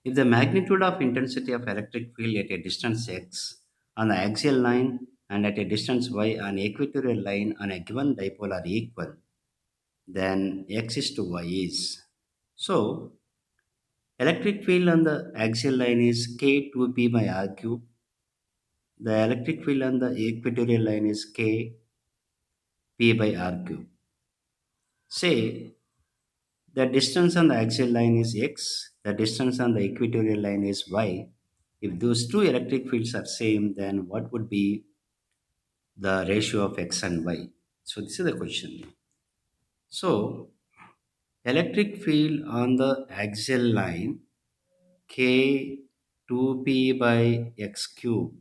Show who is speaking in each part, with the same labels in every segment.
Speaker 1: If the magnitude of intensity of electric field at a distance x on the axial line and at a distance y on equatorial line on a given dipole are equal, then x is to y is. So, electric field on the axial line is k2p by r cube. The electric field on the equatorial line is k p by r cube. Say the distance on the axial line is x, the distance on the equatorial line is y. If those two electric fields are same, then what would be the ratio of x and y? So this is the question. So electric field on the axial line k 2p by x cube.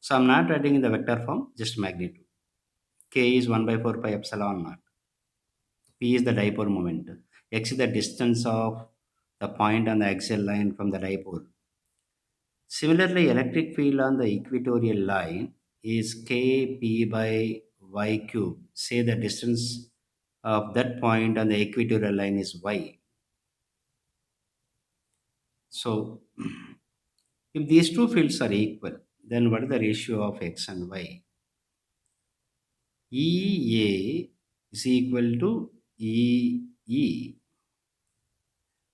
Speaker 1: So I'm not writing in the vector form, just magnitude. K is 1 by 4 pi epsilon naught. P is the dipole moment. X is the distance of the point on the axial line from the dipole. Similarly, electric field on the equatorial line is Kp by y cube. Say the distance of that point on the equatorial line is y. So, if these two fields are equal, then what is the ratio of x and y? EA is equal to EE.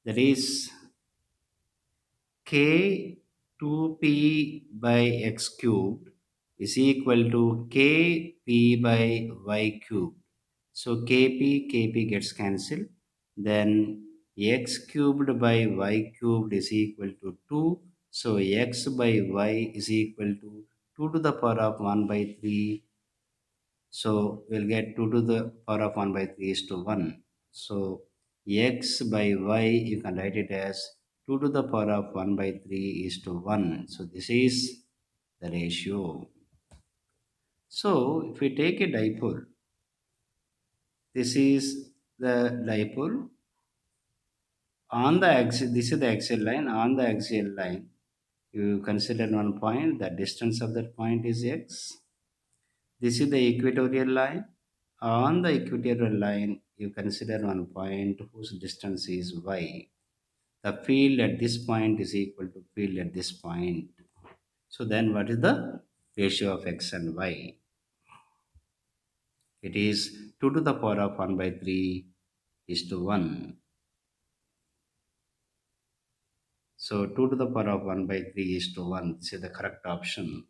Speaker 1: That is k2p by x cubed is equal to kp by y cubed. So kp gets cancelled. Then x cubed by y cubed is equal to 2. So x by y is equal to 2 to the power of 1 by 3. So we'll get 2 to the power of 1 by 3 is to 1. So x by y, you can write it as 2 to the power of 1 by 3 is to 1. So this is the ratio. So if we take a dipole, this is the dipole on the axial, this is the axial line. On the axial line, you consider one point, the distance of that point is x. This is the equatorial line. On the equatorial line, you consider one point whose distance is y. The field at this point is equal to field at this point. So then what is the ratio of x and y? It is 2 to the power of 1 by 3 is to 1. So 2 to the power of 1 by 3 is to 1. This is the correct option.